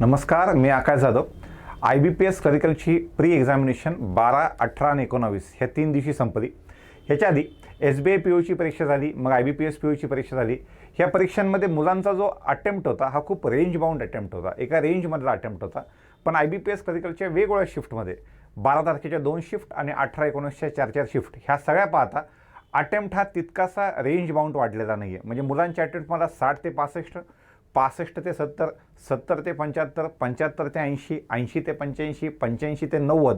नमस्कार, मी आकाश Jadhav. IBPS क्लरिकलची pre examination 12, 18 आणि 19 ह्या 3 दिवशी संपली. ह्याच्या आधी SBI POची परीक्षा झाली, मग IBPS POची परीक्षा झाली. ह्या परीक्षांमध्ये मुलांचा जो अटेम्प्ट होता हा खूप रेंज बाउंड अटेम्प्ट होता, एका रेंजमधला अटेम्प्ट होता. पण IBPS क्लरिकलच्या वेगवेगळ्या शिफ्टमध्ये 12 तारखेच्या 2 शिफ्ट आणि 18, 19च्या 4 शिफ्ट ह्या सगळ्या पाहता अटेम्प्ट हा तितकासा रेंज बाउंड वाढलेला नाही आहे. म्हणजे मुलांचे अटेम्प्ट मला 60 ते 65, 65 ते 70, 70 ते 75, 75 ते 80, 80 ते 85, 85 ते 90,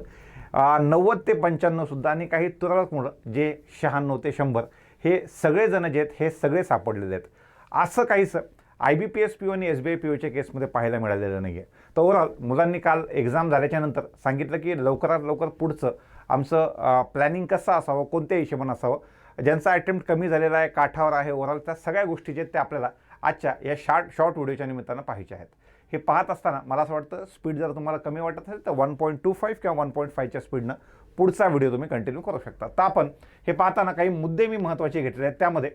90 ते 95 सुद्धा, आणि काही तुरळक मुलं जे 96 ते 100 हे सगळेजण जे आहेत हे सगळे सापडलेले आहेत. असं काहीच IBPS PO आणि SBI POच्या केसमध्ये पाहायला मिळालेलं नाही आहे. तर ओव्हरऑल मुलांनी काल एक्झाम झाल्याच्यानंतर सांगितलं की लवकरात लवकर पुढचं आमचं प्लॅनिंग कसं असावं, कोणत्या हिशोबानं असावं, ज्यांचा अटेम्प्ट कमी झालेला आहे, काठावर आहे, ओव्हरऑल त्या सगळ्या गोष्टी जे आहेत त्या आपल्याला आजच्या या शॉर्ट व्हिडिओच्या निमित्तानं पाहायचे आहेत. हे पाहत असताना मला असं वाटतं स्पीड जर तुम्हाला कमी वाटत असेल तर 1.25 किंवा 1.5च्या स्पीडनं पुढचा व्हिडिओ तुम्ही कंटिन्यू करू शकता. तर आपण हे पाहताना काही मुद्दे मी महत्त्वाचे घेतलेले आहेत. त्यामध्ये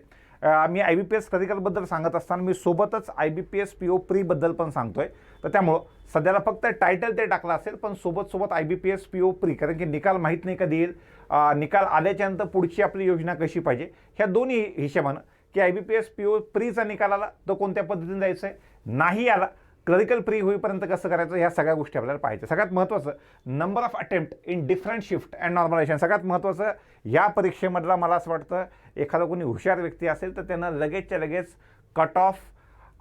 मी IBPS क्लरिकलबद्दल सांगत असताना मी सोबतच IBPS PO प्रीबद्दल पण सांगतोय. तर त्यामुळं सध्याला फक्त टायटल ते टाकलं असेल, पण सोबत IBPS PO प्री, कारण की निकाल माहीत नाही कधी येईल, निकाल आल्याच्यानंतर पुढची आपली योजना कशी पाहिजे, ह्या दोन्ही हिशोबानं की IBPS PO प्रीचा निकाल आला तो कोणत्या पद्धतीने द्यायचा आहे, नाही आला क्लरिकल प्री होईपर्यंत कसं करायचं, ह्या सगळ्या गोष्टी आपल्याला पाहायच्या. सगळ्यात महत्त्वाचं number of attempt in different shift and normalisation. सगळ्यात महत्त्वाचं या परीक्षेमधला मला असं वाटतं एखादा कोणी हुशार व्यक्ती असेल तर त्यांना लगेचच्या लगेच कट ऑफ,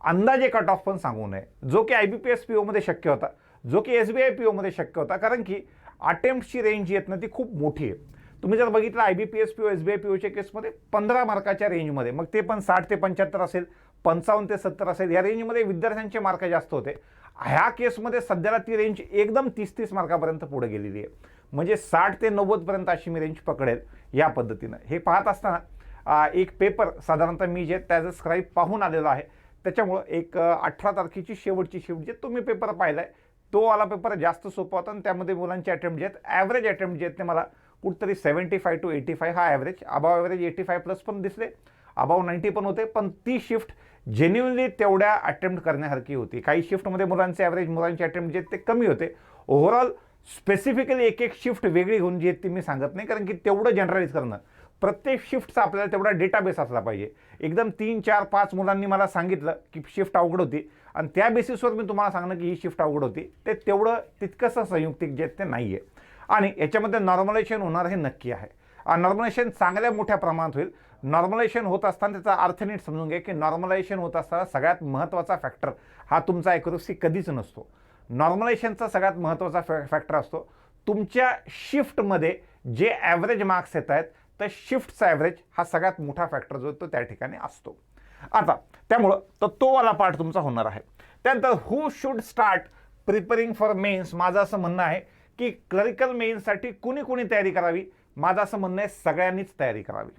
अंदाजे कट ऑफ पण सांगू नये, जो की IBPS POमध्ये शक्य होता, जो की SBI POमध्ये शक्य होता, कारण की अटेम्प्टची रेंज जी आहेत ना ती खूप मोठी आहे. तुम्ही जर बघितलं IBPS PO SBI POच्या केसमध्ये 15 मार्काच्या रेंजमध्ये, मग ते पण 60 ते 75 असेल, 55 ते 70 असेल, या रेंजमध्ये विद्यार्थ्यांचे मार्क जास्त होते. ह्या केसमध्ये सध्याला ती रेंज एकदम 30-30 मार्कापर्यंत पुढे गेलेली आहे. म्हणजे 60 ते 90 पर्यंत अशी मी रेंज पकडेल या पद्धतीनं. हे पाहत असताना एक पेपर साधारणतः मी जे त्याचं स्क्राईब पाहून आलेलो आहे, त्याच्यामुळं एक 18 तारखेची शेवटची शिफ्ट जे तुम्ही पेपर पाहिला आहे तो वाला पेपर जास्त सोपा होता, आणि त्यामध्ये मुलांचे अटेम्प्ट जे आहेत, ॲव्हरेज अटेम्प्ट जे आहेत ते मला कुठंतरी 75 to 85 हा ॲव्हरेज, अबाव ॲव्हरेज 85 प्लस पण दिसले, अबाव 90 पण होते. पण ती शिफ्ट जेन्युनली तेवढ्या अटेम्प्ट करण्यासारखी होती. काही शिफ्टमध्ये मुलांचे ॲव्हरेज, मुलांचे अटेम्प्ट जे आहेत ते कमी होते. ओव्हरऑल स्पेसिफिकली एक शिफ्ट वेगळी घेऊन जी आहेत ती मी सांगत नाही, कारण की तेवढं जनरलाइज करणं, प्रत्येक शिफ्टचा आपल्याला तेवढा डेटाबेस असला पाहिजे. एकदम 3, 4, 5 मुलांनी मला सांगितलं की शिफ्ट अवघड होती आणि त्या बेसिसवर मी तुम्हाला सांगणं की ही शिफ्ट अवघड होती, ते तेवढं तितकंसं संयुक्तिक जे ते नाही आहे. आणि याच्यामध्ये नॉर्मलायझेशन होणार हे नक्की आहे. नॉर्मलायझेशन चांगल्या मोठ्या प्रमाणात होईल. नॉर्मलायझेशन होत असताना त्याचा अर्थ नीट समजून घ्या की नॉर्मलायझेशन होत असताना सगळ्यात महत्त्वाचा फॅक्टर हा तुमचा ॲक्युरसी कधीच नसतो. नॉर्मलायझेशनचा सगळ्यात महत्त्वाचा फॅक्टर असतो तुमच्या शिफ्टमध्ये जे ॲव्हरेज मार्क्स येत आहेत, तर शिफ्टचा ॲव्हरेज हा सगळ्यात मोठा फॅक्टर जो तो त्या ठिकाणी असतो. आता त्यामुळं तो वाला पार्ट तुमचा होणार आहे. त्यानंतर who should start preparing for mains. माझं असं म्हणणं आहे की क्लरिकल मेन्ससाठी कुणी तयारी करावी. माझं असं म्हणणं आहे सगळ्यांनीच तयारी करावी.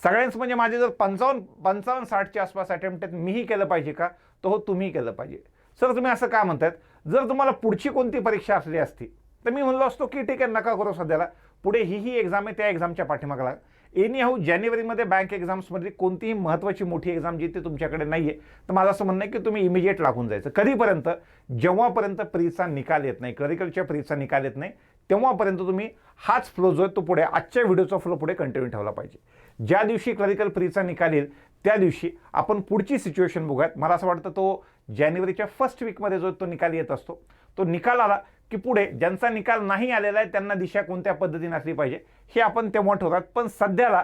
सगळ्यांच म्हणजे माझे जर 55-60च्या आसपास अटेम्प्ट आहेत, मीही केलं पाहिजे का, तर हो तुम्ही केलं पाहिजे. सर तुम्ही असं का म्हणतायत, जर तुम्हाला पुढची कोणती परीक्षा असली असती तर मी म्हणलो असतो की ठीक आहे नका करू सध्याला, पुढे ही एक्झाम आहे त्या एक्झामच्या पाठीमागे लागा. एनी हाऊ जानेवारीमध्ये बँक एक्झाम्समधली कोणतीही महत्त्वाची मोठी एक्झाम जी ती तुमच्याकडे नाही आहे, तर माझं असं म्हणणं आहे की तुम्ही इमिजिएट लागून जायचं. कधीपर्यंत, जेव्हापर्यंत प्रीचा निकाल येत नाही, क्लरिकलच्या प्रीचा निकाल येत नाही, तेव्हापर्यंत तुम्ही हाच फ्लो जो आहे तो पुढे आजच्या व्हिडिओचा फ्लो पुढे कंटिन्यू ठेवला पाहिजे. ज्या दिवशी क्लरिकल प्रीचा निकाल येईल त्या दिवशी आपण पुढची सिच्युएशन बघूयात. मला असं वाटतं तो जानेवारीच्या फर्स्ट वीकमध्ये जो तो निकाल येत असतो, तो निकाल आला की पुढे ज्यांचा निकाल नाही आलेला आहे त्यांना दिशा कोणत्या पद्धतीने असली पाहिजे हे आपण तेव्हा ठरवतात. पण सध्याला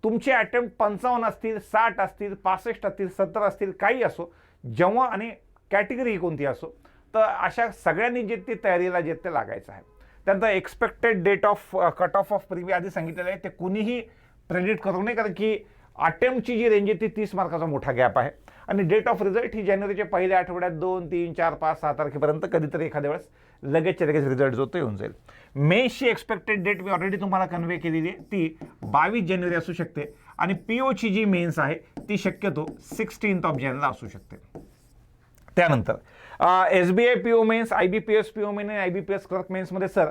तुमचे अटेम्प्ट 55 असतील, 60 असतील, 65 असतील, 70 असतील, काही असो, जेव्हा आणि कॅटेगरी कोणती असो, तर अशा सगळ्यांनी जे ते तयारीला जे ते लागायचं आहे. त्यानंतर expected date of cut off प्रीव्ही आधी सांगितलेलं आहे, ते कुणीही प्रेडिक्ट करू नये, कारण की अटेम्प्टची जी रेंज आहे ती 30 मार्काचा मोठा गॅप आहे. आणि डेट ऑफ रिझल्ट ही जानेवारीच्या पहिल्या आठवड्यात 2, 3, 4, 5, 6 तारखेपर्यंत कधीतरी एखाद्या वेळेस लगेच रिझल्ट जो तो येऊन जाईल. मेन्सची एक्सपेक्टेड डेट मी ऑलरेडी तुम्हाला कन्वे केलेली आहे, ती 22 जानेवारी असू शकते. आणि POची जी मेन्स आहे ती शक्यतो 16 जानेवारीला असू शकते. त्यानंतर SBI PO mains, IBPS PO mains आणि IBPS क्लर्क मेन्समध्ये सर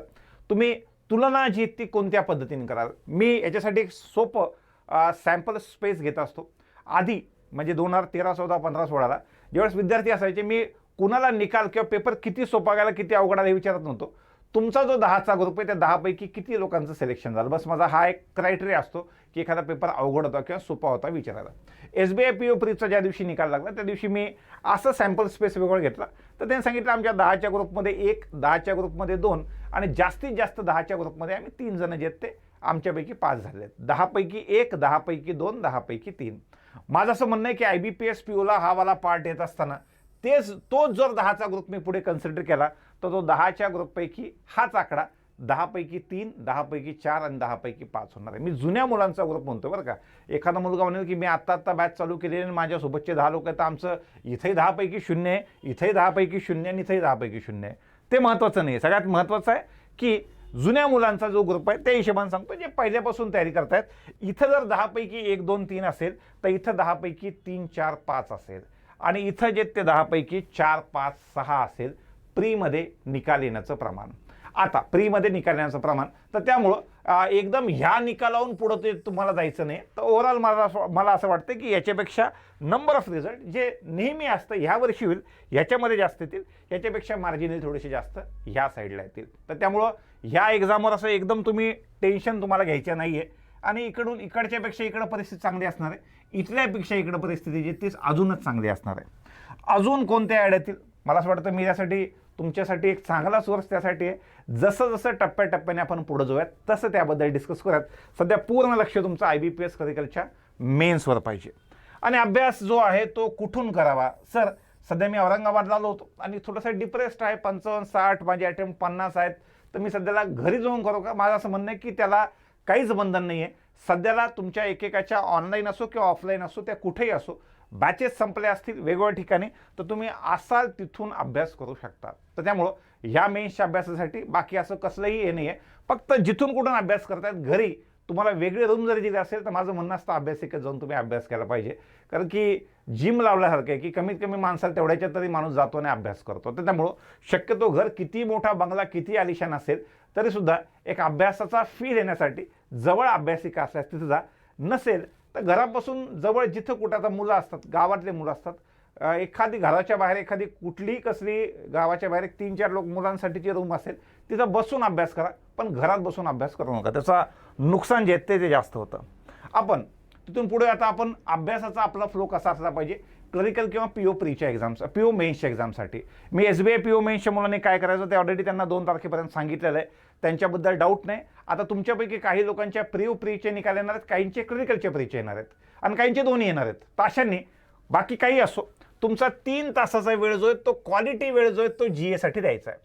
तुम्ही तुलना जी ती कोणत्या पद्धतीने कराल. मी याच्यासाठी एक सोपं सॅम्पल स्पेस घेत असतो. आधी म्हणजे 2013, 14, 15, 16ला ज्यावेळेस विद्यार्थी असायचे, मी कुणाला निकाल किंवा पेपर किती सोपा गेला किती अवघड आला हे विचारत नव्हतो. तुमचा जो 10चा ग्रुप आहे त्या 10पैकी किती लोकांचं सिलेक्शन झालं, बस माझा हा एक क्रायटेरिया असतो की एखादा पेपर अवघड होता किंवा सोपा होता विचारायला. SBI PO प्रीचा ज्या दिवशी निकाल लागला त्या दिवशी मी असं सॅम्पल स्पेस वेगळं घेतला, तर त्यांनी सांगितलं आमच्या 10च्या ग्रुपमध्ये 1, 10च्या ग्रुपमध्ये 2 आणि जास्तीत जास्त 10च्या ग्रुपमध्ये आम्ही 3 जण जे आहेत ते आमच्यापैकी पास झाले. 10पैकी 1, 10पैकी 2, 10पैकी 3. माझं असं म्हणणं आहे की IBPS POला हा वाला पार्ट येत असताना तोच जर 10चा ग्रुप मी पुढे कन्सिडर केला तर तो 10च्या ग्रुपपैकी हाच आकडा 10पैकी 3, 10पैकी 4 आणि 10पैकी 5 होणार आहे. मी जुन्या मुलांचा ग्रुप म्हणतो बरं का. एखादा मुलगा म्हणेल की मी आत्ता बॅच चालू केली आणि माझ्यासोबतचे 10 लोक आहेत, तर आमचं इथंही 10पैकी 0 आहे, इथंही 10पैकी 0 आणि इथंही 10पैकी 0 आहे. ते महत्त्वाचं नाही. सगळ्यात महत्त्वाचं आहे की जुन्या मुलांचा जो ग्रुप आहे त्या हिशोबाने सांगतो जे पहिल्यापासून तयारी करतायत. इथं जर 10पैकी 1, 2, 3 असेल तर इथं 10पैकी 3, 4, 5 असेल आणि इथं जे ते 10पैकी 4, 5, 6 असेल प्रीमध्ये निकाल येण्याचं प्रमाण. आता प्रीमध्ये निकाल येण्याचं प्रमाण, तर त्यामुळं एकदम ह्या निकालावरून पुढं ते तुम्हाला जायचं नाही. तर ओव्हरऑल मला असं वाटतं की याच्यापेक्षा नंबर ऑफ रिझल्ट जे नेहमी असतं ह्या वर्षी होईल ह्याच्यामध्ये जास्त येतील, याच्यापेक्षा मार्जिनल थोडेसे जास्त ह्या साईडला येतील. तर त्यामुळं ह्या एक्झामवर असं एकदम तुम्ही टेन्शन तुम्हाला घ्यायचं नाही आहे. आणि इकडच्यापेक्षा इकडं परिस्थिती चांगली असणार आहे, इथल्यापेक्षा इकडं परिस्थिती जी तीच अजूनच चांगली असणार आहे. अजून कोणत्या ॲड येतील मला असं वाटतं मी यासाठी तुमच्यासाठी एक चांगला सोर्स त्यासाठी आहे. जसं जसं टप्प्याटप्प्याने आपण पुढे जाऊयात तसं त्याबद्दल डिस्कस करूयात. सध्या पूर्ण लक्ष तुमचं IBPS क्लरिकलच्या मेन्सवर पाहिजे. आणि अभ्यास जो आहे तो कुठून करावा. सर सध्या मी औरंगाबादला आलो होतो आणि थोडंसं डिप्रेस्ड आहे, 55, 60 माझे अटेम्प्ट 50 आहेत, तर मी सध्याला घरी जाऊन करू का. माझं असं म्हणणं आहे की त्याला काहीच बंधन नाही आहे. सध्याला तुमच्या एकेकाच्या ऑनलाईन असो किंवा ऑफलाईन असो त्या कुठेही असो बॅचेस संपले असतील वेगवेगळ्या ठिकाणी तर तुम्ही असाल तिथून अभ्यास करू शकता. तर त्यामुळं ह्या मेन्सच्या अभ्यासासाठी बाकी असं कसलंही हे नाही आहे. फक्त जिथून कुठून अभ्यास करतायत घरी तुम्हाला वेगळी रूम जरी दिली असेल तर माझं म्हणणं असतं अभ्यासिकेत जाऊन तुम्ही अभ्यास केला पाहिजे. कारण की जिम लावल्यासारखं आहे की कमीत कमी माणसाला तेवढ्याच्यात तरी माणूस जातो आणि अभ्यास करतो. तर त्यामुळं शक्यतो घर किती मोठा बंगला किती आलिशान असेल तरीसुद्धा एक अभ्यासाचा फील येण्यासाठी जवळ अभ्यासिका असल्यास तिथं जा. नसेल तर घरापासून जवळ जिथं कुठं आता मुलं असतात, गावातले मुलं असतात, एखादी घराच्या बाहेर एखादी कुठलीही कसली गावाच्या बाहेर 3-4 लोक मुलांसाठीची रूम असेल तिथं बसून अभ्यास करा, पण घरात बसून अभ्यास करू नका. त्याचा नुकसान जे ते जास्त होतं. आपण तिथून पुढे आता आपण अभ्यासाचा आपला फ्लो कसा असला पाहिजे क्लरिकल किंवा PO प्रीच्या एक्झाम्स PO मेन्सच्या एक्झामसाठी. मी SBI PO मेन्सच्या मुलांनी काय करायचं ते ऑलरेडी त्यांना 2 तारखेपर्यंत सांगितलेलं आहे, त्यांच्याबद्दल डाऊट नाही. आता तुमच्यापैकी काही लोकांच्या प्रीचे निकाल येणार आहेत, काहींचे क्लरिकलचे प्रीचे येणार आहेत आणि काहींचे दोन्ही येणार आहेत. तर अशांनी बाकी काही असो तुमचा 3 तासाचा वेळ जो आहे तो क्वालिटी वेळ जो आहे तो GA साठी द्यायचा आहे.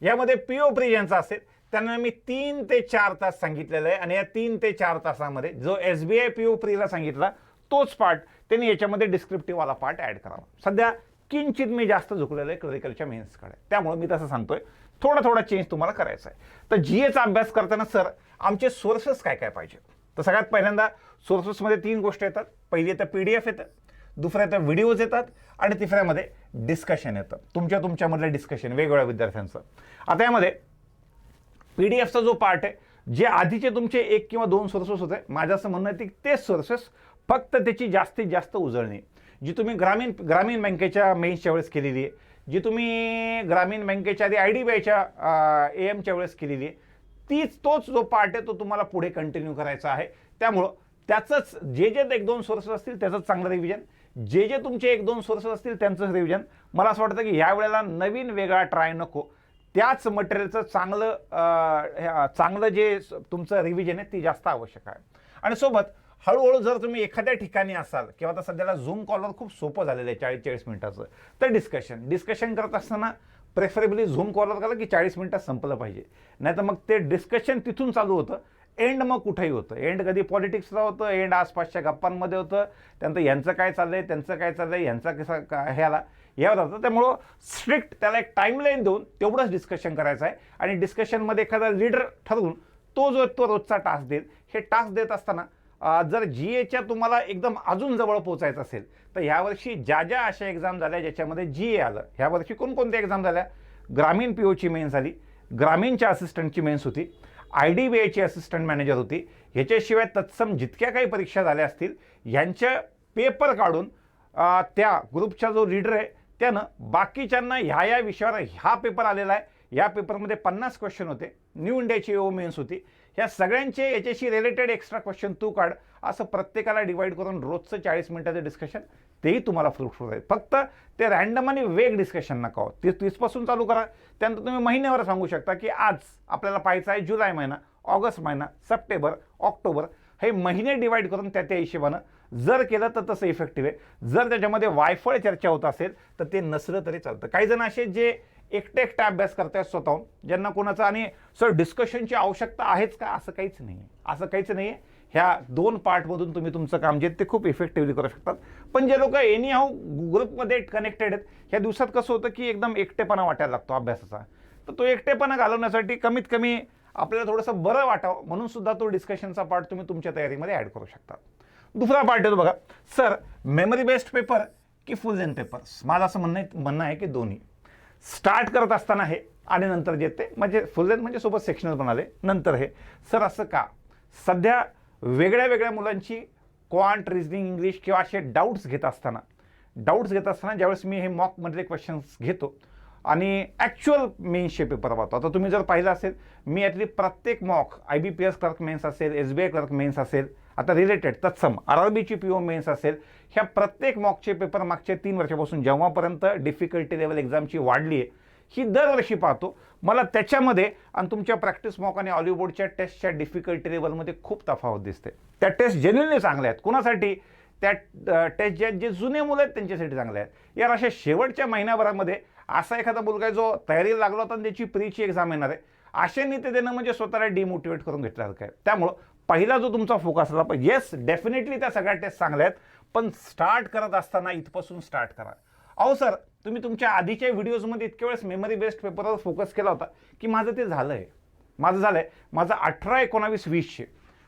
यामध्ये PO प्री ज्यांचा असेल त्यांना मी 3 ते 4 तास सांगितलेलं आहे आणि या 3 ते 4 तासामध्ये जो SBI PO प्रीला सांगितला तोच पार्ट त्यांनी याच्यामध्ये डिस्क्रिप्टिव्हवाला पार्ट ॲड करावा. सध्या किंचित मी जास्त झुकलेलं आहे क्लरिकलच्या मेन्सकडे, त्यामुळे मी तसं सांगतोय थोडा चेंज तुम्हाला करायचा आहे. तर GAचा अभ्यास करताना सर आमचे सोर्सेस काय काय पाहिजे. तर सगळ्यात पहिल्यांदा सोर्सेसमध्ये 3 गोष्टी येतात. पहिली येतं PDF येतं, दुसऱ्या येतं व्हिडिओज येतात आणि तिसऱ्यामध्ये डिस्कशन येतं, तुमच्यामधलं डिस्कशन वेगवेगळ्या विद्यार्थ्यांचं. आता यामध्ये PDFचा जो पार्ट आहे जे आधीचे तुमचे 1 किंवा 2 सोर्सेस होते, माझं असं म्हणणं आहे की तेच सोर्सेस फक्त त्याची जास्तीत जास्त उजळणी जी तुम्ही ग्रामीण बँकेच्या मेन्सच्या वेळेस केलेली आहे, जी तुम्ही ग्रामीण बँकेच्या आधी IDBIच्या AM वेळेस केलेली आहे, तोच जो पार्ट आहे तो तुम्हाला पुढे कंटिन्यू करायचा आहे. त्यामुळं त्याचंच जे 1-2 सोर्सेस असतील त्याचंच चांगलं रिव्हिजन, जे तुमचे 1-2 सोर्सेस असतील त्यांचंच रिव्हिजन. मला असं वाटतं की ह्या वेळेला नवीन वेगळा ट्राय नको, त्याच मटेरियलचं चांगलं जे तुमचं रिव्हिजन आहे ती जास्त आवश्यक आहे. आणि सोबत हळूहळू जर तुम्ही एखाद्या ठिकाणी असाल किंवा आता सध्याला झूम कॉलवर खूप सोपं झालेलं आहे 40-40 मिनिटाचं, तर डिस्कशन करत असताना प्रेफरेबली झूम कॉलवर करा की 40 मिनिटात संपलं पाहिजे. नाही तर मग ते डिस्कशन तिथून चालू होतं, एंड मग कुठेही होतं. एंड कधी पॉलिटिक्सला होतं, एंड आसपासच्या गप्पांमध्ये होतं, त्यानंतर यांचं काय चाललंय त्यांचं काय चाललंय यांचा कसा ह्याला यावर होतं. त्यामुळं स्ट्रिक्ट त्याला एक टाईमलाईन देऊन तेवढंच डिस्कशन करायचं आहे आणि डिस्कशनमध्ये एखादा लीडर ठरवून तो रोजचा टास्क देईल. हे टास्क देत असताना जर GAच्या तुम्हाला एकदम अजून जवळ पोहोचायचं असेल तर ह्यावर्षी ज्या अशा एक्झाम झाल्या ज्याच्यामध्ये GA आलं, ह्यावर्षी कोणकोणत्या एक्झाम झाल्या, ग्रामीण POची मेन्स झाली, ग्रामीणच्या असिस्टंटची मेन्स होती, IDBIची असिस्टंट मॅनेजर होती, ह्याच्याशिवाय तत्सम जितक्या काही परीक्षा झाल्या असतील ह्यांच्या पेपर काढून त्या ग्रुपचा जो लीडर आहे त्यानं बाकीच्यांना ह्या विषयावर हा पेपर आलेला आहे, या पेपरमध्ये 50 क्वेश्चन होते, न्यू इंडियाची ओ मेन्स होती, ह्या सगळ्यांचे याच्याशी रिलेटेड एक्स्ट्रा क्वेश्चन तू काढ, असं प्रत्येकाला डिवाइड करून रोजचं 40 मिनिटाचं डिस्कशन, तेही तुम्हाला फ्रुटफुल आहे. फक्त ते रँडम आणि वेग डिस्कशन नका हो, ते 30पासून चालू करा. त्यानंतर तुम्ही महिन्यावर सांगू शकता की आज आपल्याला पाहायचा आहे जुलै महिना, ऑगस्ट महिना, सप्टेंबर, ऑक्टोबर, हे महिने डिवाइड करून त्या हिशोबानं जर केलं तर तसं इफेक्टिव्ह आहे. जर त्याच्यामध्ये वायफळ चर्चा होत असेल तर ते नसलं तरी चालतं. काही जण असे जे एकटे अभ्यास करतायत स्वतःहून, ज्यांना कोणाचा आणि सर डिस्कशनची आवश्यकता आहेच का, असं काहीच नाही आहे, असं काहीच नाही आहे. ह्या 2 पार्टमधून तुम्ही तुमचं काम जे ते खूप इफेक्टिव्हली करू शकतात. पण जे लोक एनी हाऊ ग्रुपमध्ये कनेक्टेड आहेत, ह्या दिवसात कसं होतं की एकदम एकटेपणा वाटायला लागतो अभ्यासाचा, तर तो एकटेपणा घालवण्यासाठी कमीत कमी आपल्याला थोडंसं बरं वाटावं म्हणून सुद्धा तो डिस्कशनचा पार्ट तुम्ही तुमच्या तयारीमध्ये ॲड करू शकता. दुसरा पार्ट येतो बघा, सर मेमरी बेस्ड पेपर की फुल लेंथ पेपर्स. माझं असं म्हणणं आहे की दोन्ही स्टार्ट करत असताना हे आणि नंतर जे ते म्हणजे फुल लेंथ म्हणजे सोबत सेक्शनल बनाले नंतर हे. सर असं का? सध्या वेगळ्या मुलांची क्वांट, रिझनिंग, इंग्लिश किंवा असे डाऊट्स घेत असताना ज्यावेळेस मी हे मॉकमधले क्वेश्चन्स घेतो आणि ॲक्च्युअल मेन्सचे पेपर पाहतो. आता तुम्ही जर पाहिलं असेल, मी यातली प्रत्येक मॉक IBPS क्लर्क मेन्स असेल, SBI क्लर्क मेन्स असेल, आता रिलेटेड तत्सम RRBची PO मेन्स असेल, ह्या प्रत्येक मॉकचे पेपर मागच्या 3 वर्षापासून जेव्हापर्यंत डिफिकल्टी लेवल एक्झामची वाढली आहे ही दरवर्षी पाहतो. मला त्याच्यामध्ये आणि तुमच्या प्रॅक्टिस मॉक आणि ऑलिव्हबोर्डच्या टेस्टच्या डिफिकल्टी लेवलमध्ये खूप तफावत दिसते. त्या टेस्ट जेन्युइनली चांगल्या आहेत. कुणासाठी? त्या टेस्ट जे जुने मुलं आहेत त्यांच्यासाठी चांगल्या आहेत. यार अशा शेवटच्या महिन्याभरामध्ये असा एखादा मुलगा आहे जो तयारीला लागला होता आणि त्याची प्रीची एक्झाम येणार आहे, असे ते देणं म्हणजे स्वतःला डिमोटिवेट करून घेतल्यासारखं आहे. त्यामुळं पहिला जो तुमचा फोकस असला पाहिजे, येस डेफिनेटली त्या सगळ्या टेस्ट चांगल्या आहेत, पण स्टार्ट करत असताना इथपासून स्टार्ट करा. अहो सर, तुम्ही तुमच्या आधीच्या व्हिडिओजमध्ये इतक्या वेळेस मेमरी बेस्ड पेपरवर फोकस केला होता की माझं ते झालं आहे. माझं 18-19-20चे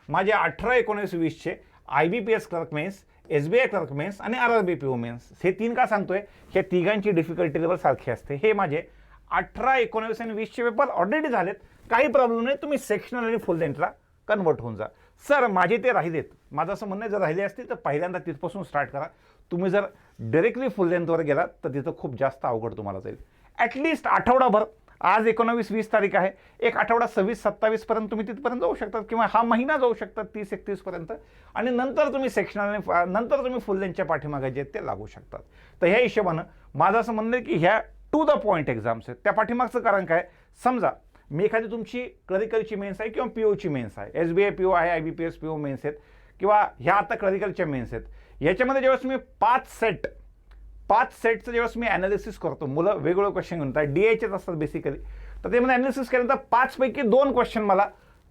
माझे 18-19-20चे IBPS clerk mains, SBI clerk mains आणि RRB PO मेन्स, हे 3 का सांगतोय? हे तिघांची डिफिकल्टी लेवल सारखी असते. हे माझे 18-19 आणि 20चे पेपर ऑलरेडी झालेत, काही प्रॉब्लेम नाही, तुम्ही सेक्शनल आणि फुल लेंथला कन्वर्ट होऊन जा. सर माझे ते राहिलेत, माझं असं म्हणणं आहे, जर राहिले असतील तर पहिल्यांदा तिथपासून स्टार्ट करा. तुम्ही जर डायरेक्टली फुल लेंथवर गेलात तर तिथं खूप जास्त अवघड तुम्हाला जाईल. ॲटलिस्ट आठवडाभर, आज 19-20 तारीख आहे, एक आठवडा 26-27 पर्यंत तुम्ही तिथपर्यंत जाऊ शकतात किंवा हा महिना जाऊ शकतात 30-31 पर्यंत, आणि नंतर तुम्ही सेक्शनल नंतर तुम्ही फुल लेंथच्या पाठीमागे जे ते लागू शकतात. तर ह्या हिशोबानं माझं असं म्हणणं आहे की ह्या टू द पॉईंट एक्झाम्स आहेत. त्या पाठीमागचं कारण काय? समजा मी एखादी तुमची क्लरिकलची मेन्स आहे किंवा POची मेन्स आहे, SBI PO आहे, IBPS PO मेन्स आहेत किंवा ह्या आता क्लरिकलच्या मेन्स आहेत, याच्यामध्ये ज्यावेळेस मी 5 सेटचं ज्यावेळेस मी ॲनालिसिस करतो, मुलं वेगवेगळे क्वेश्चन घेऊन येतात, DIचेच असतात बेसिकली, तर ते मला ॲनालिसिस केल्यानंतर 5 पैकी 2 क्वेश्चन मला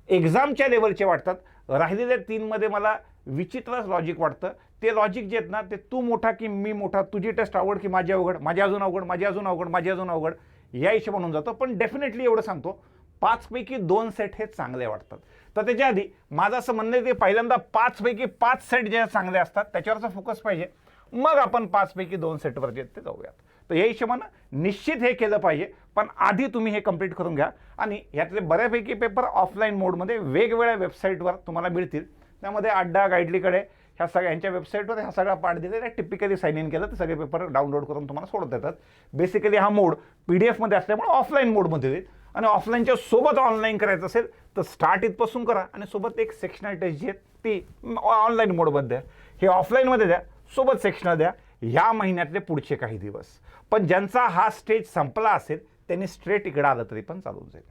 एक्झामच्या लेवलचे वाटतात, राहिलेल्या 3मध्ये मला विचित्रच लॉजिक वाटतं. ते लॉजिक जे आहेत ना, ते तू मोठा की मी मोठा, तुझी टेस्ट अवघड की माझी अवघड, माझी अजून अवघड, या हिशोबाने होऊन जातं. पण डेफिनेटली एवढं सांगतो, 5 पैकी 2 सेट हे चांगले वाटतात. तर त्याच्या आधी माझं असं म्हणणं आहे की पहिल्यांदा 5 पैकी 5 सेट जे चांगले असतात त्याच्यावरचा फोकस पाहिजे, मग आपण 5 पैकी 2 सेटवर जे ते जाऊयात. तर या हिशोबानं निश्चित हे केलं पाहिजे, पण आधी तुम्ही हे कंप्लीट करून घ्या. आणि यातले बऱ्यापैकी पेपर ऑफलाईन मोडमध्ये वेगवेगळ्या वेबसाईटवर तुम्हाला मिळतील. त्यामध्ये अड्डा, गाईडलीकडे ह्या सगळ्यांच्या वेबसाईटवर ह्या सगळा पार्ट दिलेला आहे. टिपिकली साइन इन केलं तर सगळे पेपर डाउनलोड करून तुम्हाला सोडत येतात. बेसिकली हा मोड PDFमध्ये असल्यामुळे ऑफलाईन मोडमध्ये येईल, आणि ऑफलाईनच्या सोबत ऑनलाईन करायचं असेल तर स्टार्ट इथपासून करा आणि सोबत एक सेक्शनल टेस्ट जी आहे ती ऑनलाईन मोडमध्ये द्या. हे ऑफलाईनमध्ये द्या, सोबत सेक्शनल द्या ह्या महिन्यातले पुढचे काही दिवस. पण ज्यांचा हा स्टेज संपला असेल त्यांनी स्ट्रेट इकडं आलं तरी पण चालून जाईल.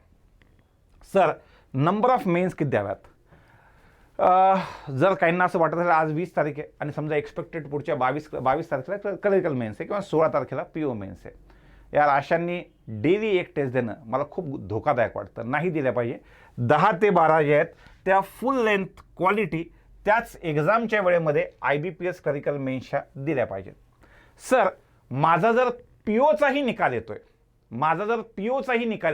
सर नंबर ऑफ मेन्स किती द्याव्यात? जर काहींना असं वाटत असेल आज 20 तारीख आहे आणि समजा एक्सपेक्टेड पुढच्या 22 तारखेला क्लरिकल मेन्स आहे किंवा 16 तारखेला PO मेन्स आहे, यार अशांनी डेली एक टेस्ट देणं मला खूप धोकादायक वाटतं. नाही दिल्या पाहिजे. 10 ते 12 जे आहेत त्या फुल लेंथ क्वालिटी त्याच एक्झामच्या वेळेमध्ये IBPS क्लरिकल मेन्सच्या दिल्या पाहिजेत. सर माझा जर POचाही निकाल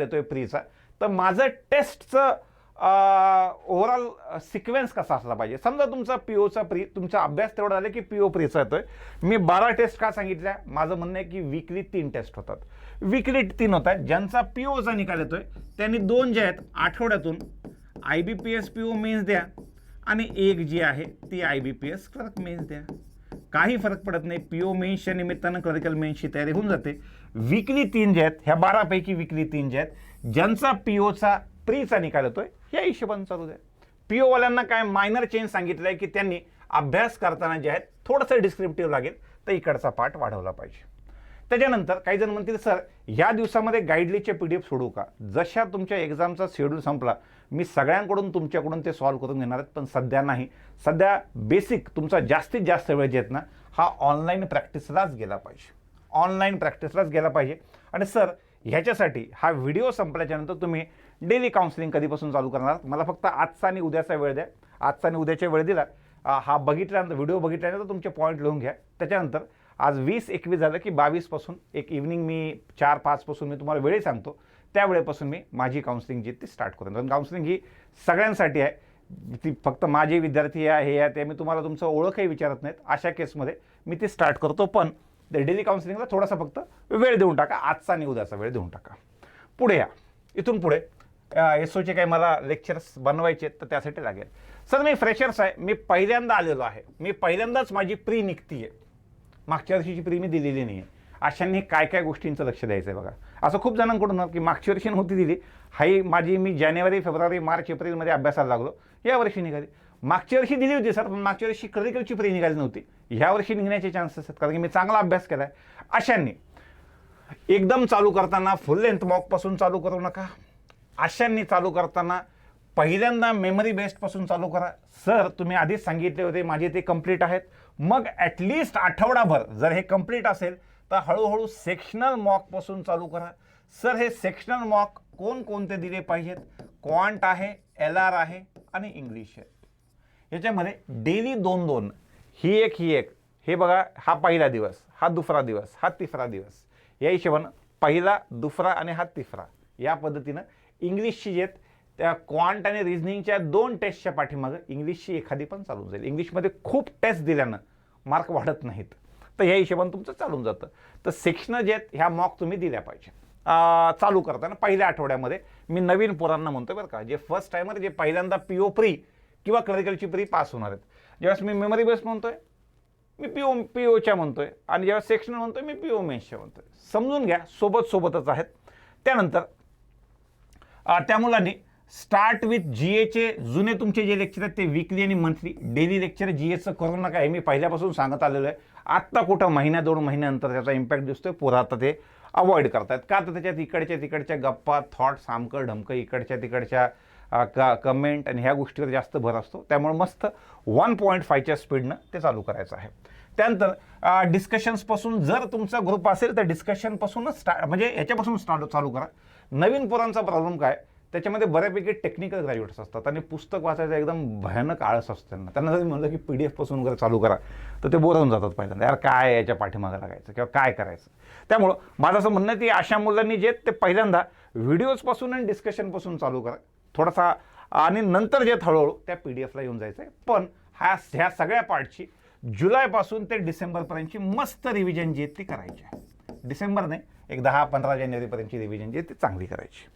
येतोय प्रीचा, तर माझं टेस्टचं ओव्हरऑल सिक्वेन्स कसा असला पाहिजे? समजा तुमचा POचा प्री, तुमचा अभ्यास तेवढा झाला की PO प्रीचा येतोय. मी 12 टेस्ट का सांगितल्या? माझं म्हणणं आहे की वीकली 3 टेस्ट होतात, वीकली 3 होत आहेत. ज्यांचा POचा निकाल येतोय त्यांनी 2 जे आहेत आठवड्यातून IBPS PO मेन्स द्या आणि 1 जी आहे ती IBPS क्लर्क मेन्स द्या. काही फरक पडत नाही. पीओ मेन्सच्या निमित्तानं क्लरिकल मेन्सची तयारी होऊन जाते. वीकली 3 जे आहेत, ह्या 12 पैकी वीकली 3 जे आहेत, ज्यांचा पीओचा प्रीचा निकाल येतोय या हिशोबाने चालू द्या. पीओवाल्यांना काय मायनर चेंज सांगितलंय की त्यांनी अभ्यास करताना जे आहेत थोडंसं डिस्क्रिप्टिव्ह लागेल तर इकडचा पार्ट वाढवला पाहिजे. त्याच्यानंतर काही जण म्हणतील सर ह्या दिवसामध्ये गाईडलीचे PDF सोडू का? जशा तुमच्या एक्झामचा शेड्यूल संपला मी सगळ्यांकडून तुमच्याकडून ते सॉल्व्ह करून घेणार आहेत, पण सध्या नाही. सध्या बेसिक तुमचा जास्तीत जास्त वेळ जे आहेत ना हा ऑनलाईन प्रॅक्टिसलाच गेला पाहिजे. ऑनलाईन प्रॅक्टिसलाच गेला पाहिजे. आणि सर ह्याच्यासाठी हा व्हिडिओ संपल्याच्यानंतर तुम्ही डेली काउन्सिलिंग कधीपासून चालू करणार? मला फक्त आजचा आणि उद्याचा वेळ द्या. आजचा आणि उद्याच्या वेळ दिला हा बघितल्यानंतर व्हिडिओ बघितल्यानंतर तुमचे पॉईंट लिहून घ्या. त्याच्यानंतर आज 20-21 झालं की 22पासून एक इव्हनिंग मी 4-5 पासून मी तुम्हाला वेळही सांगतो. त्यावेळेपासून मी माझी काउन्सिलिंग जी ती स्टार्ट करेन. कारण काउन्सिलिंग ही सगळ्यांसाठी आहे, ती फक्त माझे विद्यार्थी आहे हे आहे ते मी तुम्हाला तुमचं ओळखही विचारत नाहीत. अशा केसमध्ये मी ती स्टार्ट करतो. पण डेली काउन्सिलिंगला थोडासा फक्त वेळ देऊन टाका. आजचा आणि उद्याचा वेळ देऊन टाका. पुढे या. इथून पुढे SOचे काही मला लेक्चर्स बनवायचे आहेत तर त्यासाठी लागेल. सर मी फ्रेशर्स आहे, मी पहिल्यांदा आलेलो आहे, मी पहिल्यांदाच माझी प्री निघती आहे, मागच्या वर्षीची प्री मी दिलेली नाही आहे. अशांनी काय काय गोष्टींचं लक्ष द्यायचं आहे बघा. असं खूप जणांकडून की मागच्या वर्षी नव्हती दिली, हाही माझी मी जानेवारी फेब्रुवारी मार्च एप्रिलमध्ये अभ्यासाला लागलो, यावर्षी निघाली. मागच्या वर्षी दिली होती सर, पण मागच्या वर्षी क्लरिकलची प्री निघाली नव्हती. ह्या वर्षी निघण्याचे चान्सेस आहेत कारण की मी चांगला अभ्यास केला आहे. अशांनी एकदम चालू करताना फुल लेंथ मॉकपासून चालू करू नका. अशांनी चालू करताना पहिल्यांदा मेमरी बेस्डपासून चालू करा. सर तुम्ही आधीच सांगितले होते माझे ते कंप्लीट आहेत, मग ॲटलिस्ट आठवडाभर जर हे कंप्लीट असेल तर हळूहळू सेक्शनल मॉकपासून चालू करा. सर हे सेक्शनल मॉक कोणकोणते दिले पाहिजेत? क्वांट आहे, LR आहे आणि इंग्लिश आहे. याच्यामध्ये डेली 2-2 ही एक हे बघा, हा पहिला दिवस, हा दुसरा दिवस, हा तिसरा दिवस, या हिशोबानं पहिला दुसरा आणि हा तिसरा या पद्धतीनं इंग्लिशची जे त्या क्वांट आणि रिझनिंगच्या 2 टेस्टच्या पाठीमागं इंग्लिशची एखादी पण चालून जाईल. इंग्लिशमध्ये खूप टेस्ट दिल्यानं मार्क वाढत नाहीत, तर ह्या हिशोबानं तुमचं चालून जातं. तर सेक्शनं जे आहेत ह्या मॉक तुम्ही दिल्या पाहिजे. चालू करताना पहिल्या आठवड्यामध्ये मी नवीन पोरांना म्हणतोय बरं का, जे फर्स्ट टायमर जे पहिल्यांदा PO प्री किंवा क्लरिकलची प्री पास होणार आहेत, ज्यावेळेस मी मेमरी बेस म्हणतोय मी POच्या म्हणतोय, आणि ज्यावेळेस सेक्शनल म्हणतोय मी PO मेन्सच्या म्हणतोय. समजून घ्या सोबतच आहेत. त्यानंतर त्या मुलांनी स्टार्ट विथ GAचे जुने तुमचे जे लेक्चर आहेत ते वीकली आणि मंथली, डेली लेक्चर GAचं करू नका, हे मी पहिल्यापासून सांगत आलेलो आहे. आत्ता कुठं महिन्या-2 महिन्यानंतर त्याचा इम्पॅक्ट दिसतोय, पोरं आता ते अवॉइड करतायत का? तर त्याच्यात इकडच्या गप्पा, थॉट्स, आमकं ढमकं, इकडच्या कमेंट आणि ह्या गोष्टीवर जास्त भर असतो. त्यामुळे मस्त 1.5च्या स्पीडनं ते चालू करायचं आहे. त्यानंतर डिस्कशन्सपासून, जर तुमचा ग्रुप असेल तर डिस्कशनपासूनच म्हणजे ह्याच्यापासून चालू करा. नवीन पोरांचा प्रॉब्लेम काय, त्याच्यामध्ये बऱ्यापैकी टेक्निकल ग्रॅज्युएट्स असतात आणि पुस्तक वाचायचं एकदम भयानक आळस असतो त्यांना जर म्हणलं की PDF पासून वगैरे चालू करा तर ते बोर होऊन जातात पहिल्यांदा, यार काय याच्या पाठीमागं लागायचं किंवा काय करायचं. त्यामुळं माझं असं म्हणणं आहे की अशा मुलांनी जे ते पहिल्यांदा व्हिडिओजपासून आणि डिस्कशनपासून चालू करा थोडासा, आणि नंतर जे हळूहळू त्या PDFला येऊन जायचं आहे. पण ह्या सगळ्या पार्टची जुलैपासून ते डिसेंबरपर्यंतची मस्त रिव्हिजन जी आहे ती करायची आहे. डिसेंबर नाही, एक 10-15 जानेवारीपर्यंतची रिव्हिजन जी आहे ती चांगली करायची.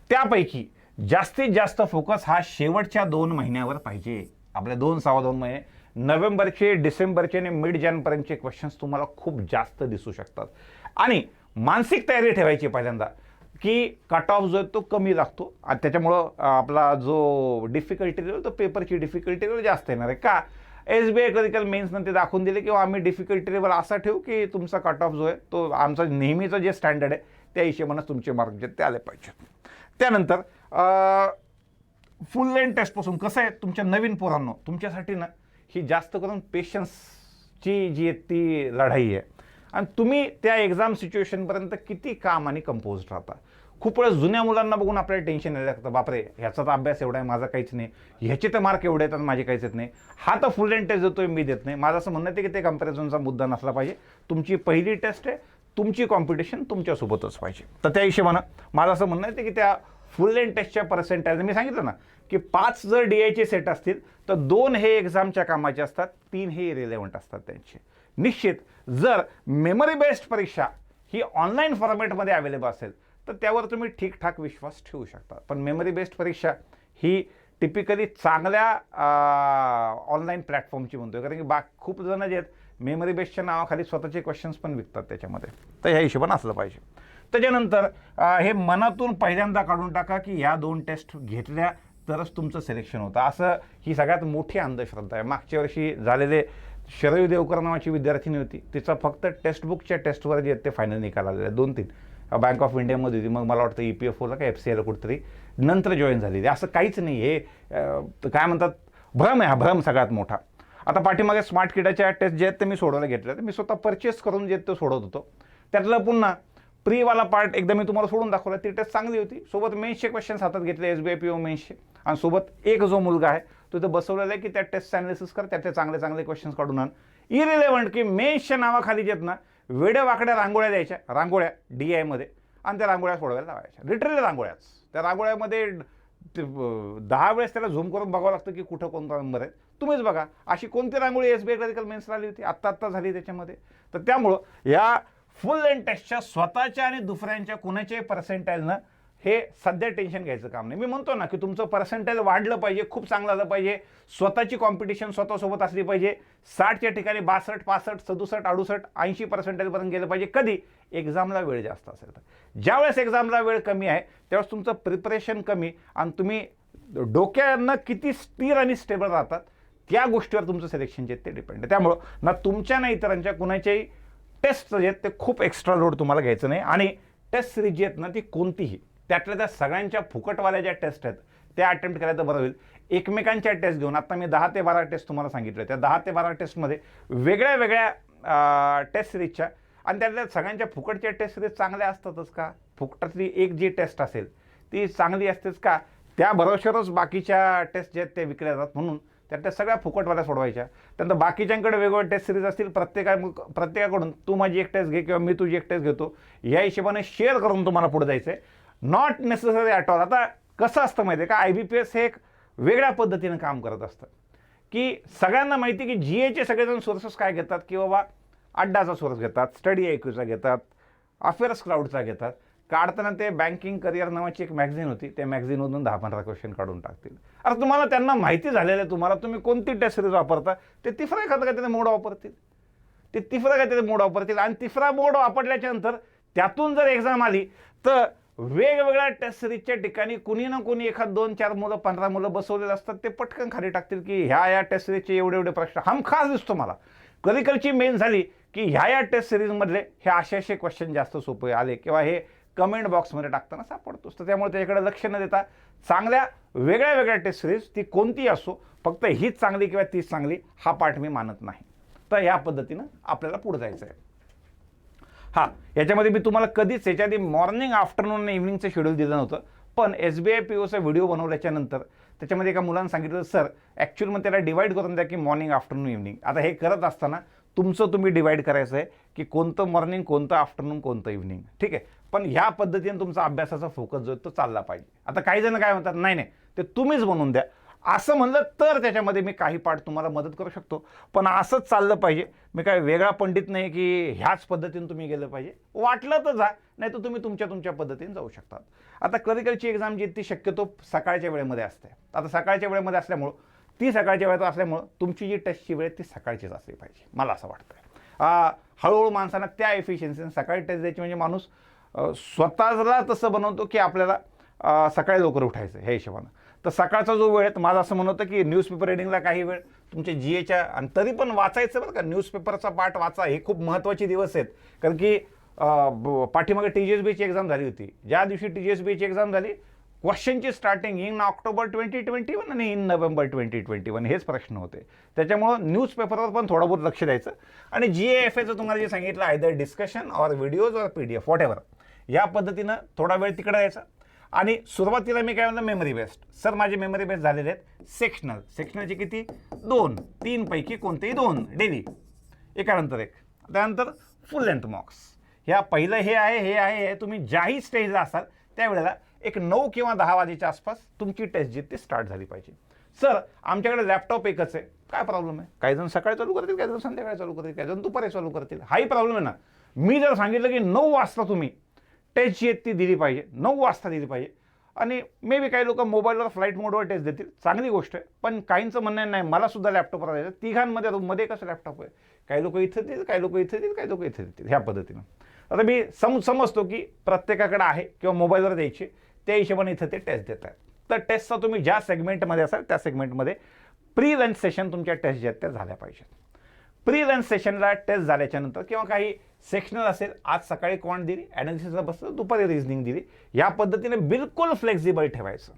त्यापैकी जास्तीत जास्त फोकस हा शेवटच्या 2 महिन्यावर पाहिजे. आपले 2-2.25 महिने, नोव्हेंबरचे, डिसेंबरचे आणि मिड जॅनपर्यंतचे क्वेश्चन्स तुम्हाला खूप जास्त दिसू शकतात. आणि मानसिक तयारी ठेवायची पहिल्यांदा की कट ऑफ जो आहे तो कमी लागतो, आणि त्याच्यामुळं आपला जो डिफिकल्टी लेवल तो पेपरची डिफिकल्टी लेवल जास्त येणार आहे. का? SBI क्लरिकल मेन्सनं ते दाखवून दिले किंवा आम्ही डिफिकल्टी लेवल असा ठेवू की तुमचा कट ऑफ जो आहे तो आमचा नेहमीचं जे स्टँडर्ड आहे त्या हिशोबानं तुमचे मार्क जे ते आले पाहिजेत. त्यानंतर फुल लेंथ टेस्टपासून कसं आहे, तुमच्या नवीन पोरांनो तुमच्यासाठी ना ही जास्त करून पेशन्सची जी आहे ती लढाई आहे, आणि तुम्ही त्या एक्झाम सिच्युएशनपर्यंत किती काम आणि कंपोज राहता. खूप वेळेस जुन्या मुलांना बघून आपल्याला टेन्शन यायला लागतं, बापरे ह्याचा तर अभ्यास एवढा आहे, माझा काहीच नाही, ह्याचे तर मार्क एवढे येतात, माझे काहीच येत नाही, हा तर फुल लेंथ टेस्ट देतोय मी देत नाही. माझं असं म्हणणं आहे की ते कम्पॅरिझनचा मुद्दा नसला पाहिजे. तुमची पहिली टेस्ट आहे, तुमची कॉम्पिटिशन तुमच्यासोबतच पाहिजे. तर त्या हिशोबानं माझं असं म्हणणं आहे की त्या फुल लेंथ टेस्टच्या पर्सेंटेज मी सांगितलं ना की 5 जर DIचे सेट असतील तर 2 हे एक्झामच्या कामाचे असतात, 3 हे इरेलेव्हंट असतात त्यांचे. निश्चित जर मेमरी बेस्ड परीक्षा ही ऑनलाईन फॉर्मॅटमध्ये अवेलेबल असेल तर त्यावर तुम्ही ठीकठाक विश्वास ठेवू शकता. पण मेमरी बेस्ड परीक्षा ही टिपिकली चांगल्या ऑनलाईन प्लॅटफॉर्मची म्हणतोय, कारण की खूप जण जे आहेत मेमरी बेसच्या नावाखाली स्वतःचे क्वेश्चन्स पण विकतात त्याच्यामध्ये. तर ह्या हिशोबाने असलं पाहिजे. त्याच्यानंतर हे मनातून पहिल्यांदा काढून टाका की ह्या 2 टेस्ट घेतल्या तरच तुमचं सिलेक्शन होतं. असं ही सगळ्यात मोठी अंधश्रद्धा आहे. मागच्या वर्षी झालेले शरयू देवकर नावाची विद्यार्थिनी होती, तिचा फक्त टेक्स्टबुकच्या टेस्टवर जे आहेत ते फायनल निकाल आलेले 2-3. बँक ऑफ इंडियामध्ये होती, मग मला वाटतं EPFOला का FCIला कुठेतरी नंतर जॉईन झालेली. असं काहीच नाही. हे काय म्हणतात, भ्रम आहे. हा भ्रम सगळ्यात मोठा. आता पाठीमागे स्मार्ट किडाच्या टेस्ट जे आहेत ते मी सोडवायला घेतल्या, तर मी स्वतः परचेस करून जे ते सोडवत होतो. त्यातलं पुन्हा प्रीवाला पार्ट एकदा मी तुम्हाला सोडून दाखवला. ती टेस्ट चांगली होती. सोबत मेन्सचे क्वेश्चन्स हातात घेतले, SBI PO मेन्सचे, आणि सोबत एक जो मुलगा आहे तो इथं बसवलेला आहे की त्या टेस्ट ॲनालिसिस कर, त्यातले चांगले चांगले क्वेश्चन्स काढून आण. इरिलेव्हंट की मेन्सच्या नावाखाली जे आहेत ना वेड्या वाकड्या रांगोळ्या द्यायच्या, रांगोळ्या DIमध्ये, आणि त्या रांगोळ्या सोडवायला लावायच्या. लिटरली रांगोळ्याच. त्या रांगोळ्यामध्ये 10 वेळेस त्याला झूम करून बघावं लागतं की कुठं कोणता नंबर आहे. तुम्हीच बघा, अशी कोणती रांगोळी SBI क्लरिकल मेन्सला आली होती, आत्ता झाली त्याच्यामध्ये. तर त्यामुळं या फुल लेंथ टेस्टच्या स्वतःच्या आणि दुसऱ्यांच्या कुणाच्याही पर्सेंटाईलनं हे सध्या टेन्शन घ्यायचं काम नाही. मी म्हणतो ना की तुमचं पर्सेंटाईल वाढलं पाहिजे, खूप चांगलं झालं पाहिजे, स्वतःची कॉम्पिटिशन स्वतःसोबत असली पाहिजे. 60च्या ठिकाणी 62, 65, 67, 68, 80 पर्सेंटाईलपर्यंत गेलं पाहिजे. कधी? एक्झामला वेळ जास्त असेल तर. ज्यावेळेस एक्झामला वेळ कमी आहे त्यावेळेस तुमचं प्रिपरेशन कमी आणि तुम्ही डोक्यानं किती स्थिर आणि स्टेबल राहतात त्या गोष्टीवर तुमचं सिलेक्शन जे आहे ते डिपेंड आहे. त्यामुळं ना तुमच्या ना इतरांच्या कुणाच्याही टेस्ट जे आहेत ते खूप एक्स्ट्रा लोड तुम्हाला घ्यायचं नाही. आणि टेस्ट सिरीज जी आहेत ना ती कोणतीही, त्यातल्या त्या सगळ्यांच्या फुकटवाल्या ज्या टेस्ट आहेत त्या अटेम्प्ट करायला बरं होईल. एकमेकांच्या टेस्ट घेऊन आता मी 10 ते 12 टेस्ट तुम्हाला सांगितलं. त्या 10 ते 12 टेस्टमध्ये वेगळ्या वेगळ्या टेस्ट सिरीजच्या, आणि त्यातल्या सगळ्यांच्या फुकटच्या टेस्ट सिरीज चांगल्या असतातच का? फुकटातली एक जी टेस्ट असेल ती चांगली असतेच का? त्या भरोश्यावरच बाकीच्या टेस्ट जे आहेत ते विकल्या जातात. म्हणून त्यातल्या सगळ्या फुकटवाल्या सोडवायच्या. त्यानंतर बाकीच्यांकडे वेगवेगळे टेस्ट सिरीज असतील, प्रत्येकाकडून तू माझी एक टेस्ट घे किंवा मी तुझी एक टेस्ट घेतो, या हिशोबाने शेअर करून तुम्हाला पुढे जायचं आहे. Not necessary at all. आता कसं असतं माहिती आहे का, IBPS हे एक वेगळ्या पद्धतीनं काम करत असतं की सगळ्यांना माहिती की GAचे सगळेजण सोर्सेस काय घेतात की बाबा अड्डाचा सोर्स घेतात, स्टडी IQचा घेतात, अफेअर्स क्राऊडचा घेतात. काढताना ते बँकिंग करिअर नावाची एक मॅगझिन होती, त्या मॅगझिनमधून 10-15 क्वेश्चन काढून टाकतील. अरे तुम्हाला त्यांना माहिती झालेलं आहे, तुम्हाला तुम्ही कोणती टेस्ट सिरीज वापरता ते तिसरा एखादा काय मोड वापरतील, ते तिसरा काय मोड वापरतील, आणि तिसरा मोड वापरल्याच्या नंतर त्यातून जर एक्झाम आली तर वेगवेगळ्या टेस्ट सिरीजच्या ठिकाणी कुणी ना कुणी एखाद 2-4 मुलं 15 मुलं बसवलेले असतात. ते पटकन खाली टाकतील की ह्या टेस्ट सिरीजचे एवढे प्रश्न हमखास दिसतो मला. क्लरिकलची मेन झाली की ह्या टेस्ट सिरीजमधले हे असे क्वेश्चन जास्त सोपे आले किंवा हे कमेंट बॉक्समध्ये टाकताना सापडतोच. तर त्यामुळे त्याच्याकडे लक्ष न देता चांगल्या वेगळ्या वेगळ्या टेस्ट सिरीज, ती कोणतीही असो, फक्त हीच चांगली किंवा तीच चांगली हा पाठ मी मानत नाही. तर या पद्धतीनं आपल्याला पुढे जायचं आहे. हां, याच्यामध्ये मी तुम्हाला कधीच याच्याआधी मॉर्निंग, आफ्टरनून आणि इव्हनिंगचं शेड्यूल दिलं नव्हतं. पण SBI POचा व्हिडिओ बनवल्याच्यानंतर त्याच्यामध्ये एका मुलानं सांगितलं, सर ॲक्च्युअली मग त्याला डिवाईड करून द्या की मॉर्निंग, आफ्टरनून, इव्हनिंग. आता हे करत असताना तुमचं तुम्ही डिवाईड करायचं आहे की कोणतं मॉर्निंग, कोणतं आफ्टरनून, कोणतं इव्हनिंग. ठीक आहे, पण ह्या पद्धतीने तुमचा अभ्यासाचा फोकस जो तो चालला पाहिजे. आता काही जण काय म्हणतात, नाही ते तुम्हीच बनवून द्या. असं म्हणलं तर त्याच्यामध्ये मी काही पाठ तुम्हाला मदत करू शकतो, पण असंच चाललं पाहिजे. मी काय वेगळा पंडित नाही की ह्याच पद्धतीने तुम्ही गेलं पाहिजे. वाटलं तर जा, नाही तर तुम्ही तुमच्या पद्धतीने जाऊ शकतात. आता क्लरिकलची एक्झाम जी ती शक्यतो सकाळच्या वेळेमध्ये असते. आता सकाळच्या वेळेमध्ये असल्यामुळं, ती सकाळच्या वेळेत असल्यामुळं तुमची जी टेस्टची वेळ ती सकाळचीच असली पाहिजे, मला असं वाटतं. हळूहळू माणसांना त्या एफिशियन्सीने सकाळी टेस्ट द्यायची, म्हणजे माणूस स्वतःला तसं बनवतो की आपल्याला सकाळी लवकर उठायचं ह्या हिशोबानं. तर सकाळचा जो वेळ आहे, माझं असं म्हणत होतं की न्यूजपेपर रिडिंगला काही वेळ तुमच्या GAच्या, आणि तरी पण वाचायचं बरं का, न्यूजपेपरचा पार्ट वाचा. हे खूप महत्त्वाचे दिवस आहेत, कारण की पाठीमागे TGSBची एक्झाम झाली होती. ज्या दिवशी TGSBची एक्झाम झाली, क्वेश्चनची स्टार्टिंग इन ऑक्टोबर 2021 आणि इन नोव्हेंबर 2021 हेच प्रश्न होते. त्याच्यामुळं न्यूजपेपरवर पण थोडं बहुत लक्ष द्यायचं. आणि GAFAचं तुम्हाला जे सांगितलं, either discussion or videos or PDF what ever, या पद्धतीनं थोडा वेळ तिकडे द्यायचा. आणि सुरुवातीला मी काय म्हणलं, मेमरी बेस्ड. सर माझे मेमरी बेस्ड झालेले आहेत. सेक्शनलचे किती? 2-3 पैकी कोणतेही 2 डेली, एकानंतर एक. त्यानंतर फुल लेंथ मॉक्स. ह्या पहिलं हे आहे. तुम्ही ज्याही स्टेजला असाल त्यावेळेला एक 9 किंवा 10 वाजेच्या आसपास तुमची टेस्ट जी ती स्टार्ट झाली पाहिजे. सर आमच्याकडे लॅपटॉप एकच आहे, काय प्रॉब्लेम आहे? काही जण सकाळी चालू करतील, काही जण संध्याकाळी चालू करतील, काही जण दुपारी चालू करतील. हाही प्रॉब्लेम आहे ना. मी जर सांगितलं की 9 वाजता तुम्ही टेस्ट जी ती दिली पाहिजे, 9 वाजता दिली पाहिजे, आणि मे बी काही लोक मोबाईलवर फ्लाईट मोडवर टेस्ट देतील, चांगली गोष्ट आहे. पण काहींचं म्हणणं नाही, मला सुद्धा लॅपटॉपवर द्यायचं. तिघांमध्ये रूममध्ये कसं लॅपटॉप आहे, काही लोक इथं देतील, काही लोक इथं देतील, काही लोक इथं देतील, ह्या पद्धतीनं. आता मी समजतो की प्रत्येकाकडे आहे किंवा मोबाईलवर द्यायचे, त्या हिशोबाने इथं ते टेस्ट देत आहेत. तर टेस्टचा तुम्ही ज्या सेगमेंटमध्ये असाल त्या सेगमेंटमध्ये प्री लंच सेशन तुमच्या टेस्ट ज्या त्या झाल्या पाहिजेत. प्री लंच सेशनला टेस्ट झाल्याच्या नंतर किंवा काही सेक्शनल असेल, आज सकाळी क्वांट दिली, ॲनालिसिसला बसलं, दुपारी रिझनिंग दिली, या पद्धतीने बिलकुल फ्लेक्झिबल ठेवायचं.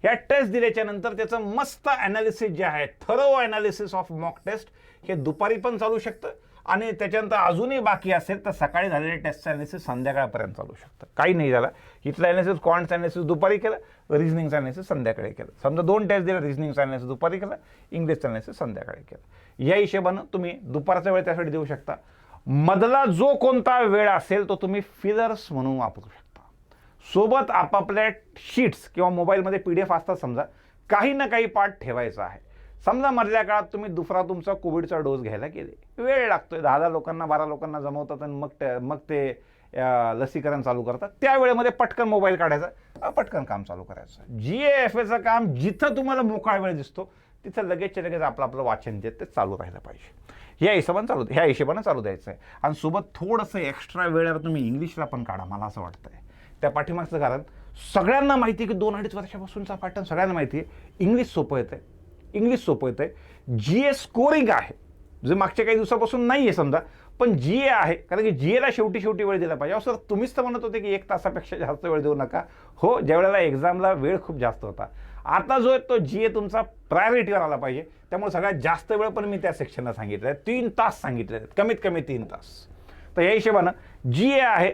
ह्या टेस्ट दिल्याच्या नंतर त्याचं मस्त ॲनालिसिस जे आहे, thorough analysis of mock test, हे दुपारी पण चालू शकतं आणि त्याच्यानंतर अजूनही बाकी असेल तर सकाळी झालेल्या टेस्टचं ॲनालिसिस संध्याकाळपर्यंत चालू शकतं. काही नाही झालं, इथलं ॲनालिसिस क्वांटचं ॲनालिसिस दुपारी केलं, रिझनिंगचं ॲनालिसिस संध्याकाळी केलं. समजा 2 टेस्ट दिला, रिझनिंगचं ॲनालिसिस दुपारी केलं, इंग्लिशचं ॲनालिसिस संध्याकाळी केलं. या हिशोबानं तुम्ही दुपारचा वेळ त्यासाठी देऊ शकता. मधला जो कोणता वेळ असेल तो तुम्ही फिलर्स म्हणून वापरू शकता. सोबत आपापल्या शीट्स किंवा मोबाईलमध्ये PDF असतात, समजा काही ना काही पार्ट ठेवायचा आहे. समजा मधल्या काळात तुम्ही दुसरा तुमचा कोविडचा डोस घ्यायला गेले, वेळ लागतोय, 10 लोकांना 12 लोकांना जमवतात आणि मग ते लसीकरण चालू करतात. त्या वेळेमध्ये पटकन मोबाईल काढायचा, पटकन काम चालू करायचं. GAFAचं काम जिथं तुम्हाला मोकळा वेळ दिसतो तिथं लगेचच्या लगेच आपलं वाचन जे ते चालू राहिलं पाहिजे. ह्या हिशोबानं चालू द्यायचं आहे. आणि सोबत थोडंसं एक्स्ट्रा वेळेवर तुम्ही इंग्लिशला पण काढा. मला असं वाटतंय त्या पाठीमागचं कारण सगळ्यांना माहिती आहे की 2-2.5 वर्षापासूनचा पॅटर्न सगळ्यांना माहिती आहे. इंग्लिश सोपं येतं आहे. GA स्कोरिंग आहे, जे मागच्या काही दिवसापासून नाही आहे समजा, पण GA आहे, कारण की GAला शेवटी वेळ दिला पाहिजे. सर तुम्हीच तर म्हणत होते की 1 तासापेक्षा जास्त वेळ देऊ नका. हो, ज्या वेळेला एक्झामला वेळ खूप जास्त होता, आता जो आहे तो GA तुमचा प्रायोरिटीवर आला पाहिजे. त्यामुळे सगळ्यात जास्त वेळ पण मी त्या सेक्शनला सांगितलं आहे, 3 तास सांगितले आहेत, कमीत कमी 3 तास. तर या हिशोबानं GA आहे,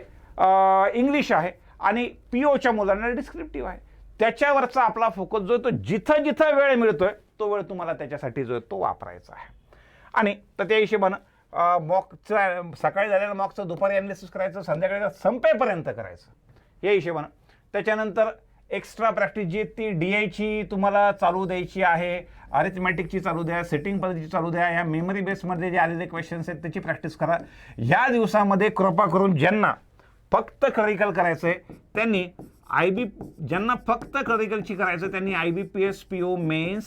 इंग्लिश आहे आणि POच्या मुलांना डिस्क्रिप्टिव्ह आहे. त्याच्यावरचा आपला फोकस जो आहे तो जिथं वेळ मिळतोय तो वेळ तुम्हाला त्याच्यासाठी जो आहे तो वापरायचा आहे. आणि तर त्या हिशोबानं मॉकचं सकाळी झालेलं मॉकचं दुपारी ॲनालिसिस करायचं, संध्याकाळी संपेपर्यंत करायचं. या हिशोबानं त्याच्यानंतर एक्स्ट्रा प्रॅक्टिस जी ती DIची तुम्हाला चालू द्यायची आहे, अरिथमॅटिकची चालू द्या, सेटिंग पद्धतीची चालू द्या. ह्या मेमरी बेसमध्ये जे आलेले क्वेश्चन्स आहेत त्याची प्रॅक्टिस करा. या दिवसामध्ये कृपा करून ज्यांना फक्त क्लरिकल करायचं आहे त्यांनी ज्यांना फक्त क्लरिकलची करायचं त्यांनी IBPS PO मेन्स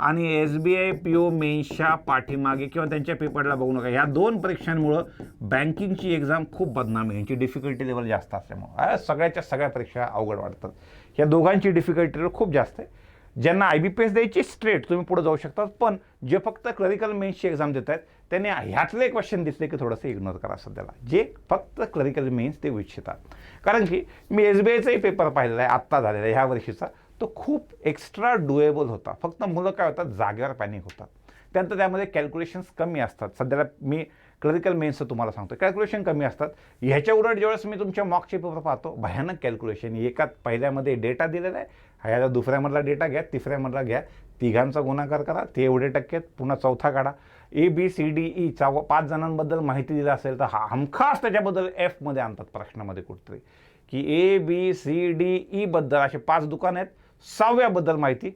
आणि SBI PO मेन्सच्या पाठीमागे किंवा त्यांच्या पेपरला बघू नका. ह्या 2 परीक्षांमुळं बँकिंगची एक्झाम खूप बदनामी, यांची डिफिकल्टी लेवल जास्त असल्यामुळं सगळ्या परीक्षा अवघड वाटतात. ह्या दोघांची डिफिकल्टी लेवल खूप जास्त आहे. ज्यांना IBPS द्यायची स्ट्रेट तुम्ही पुढे जाऊ शकता, पण जे फक्त क्लरिकल मेन्सची एक्झाम देत आहेत त्यांनी ह्यातले क्वेश्चन दिसले की थोडंसं इग्नोर करा सध्याला, जे फक्त क्लरिकल मेन्स देऊ इच्छितात. कारण की मी SBIचाही पेपर पाहिलेला आहे, आत्ता झालेला आहे ह्या वर्षीचा, तो खूप एक्स्ट्रा डुएबल होता. फक्त मुलं काय होतात, जागेवर पॅनिक होतात. त्यानंतर त्यामध्ये कॅल्क्युलेशन्स कमी असतात. सध्याला मी क्लरिकल मेन्सचं तुम्हाला सांगतो, कॅल्क्युलेशन कमी असतात. ह्याच्या उलट ज्यावेळेस मी तुमच्या मॉकचे पेपर पाहतो, भयानक कॅल्क्युलेशन. एकात पहिल्यामध्ये डेटा दिलेला आहे, ह्याला दुसऱ्यामधला डेटा घ्या, तिसऱ्यामधला घ्या, तिघांचा गुणाकार करा, ते एवढे टक्के, पुन्हा चौथा काढा. ABCDE 5 जणांबद्दल माहिती दिली असेल तर हमखास त्याच्याबद्दल Fमध्ये आणतात प्रश्नामध्ये कुठतरी, की ABCDE बद्दल असे 5 दुकान आहेत, 6व्याबद्दल माहिती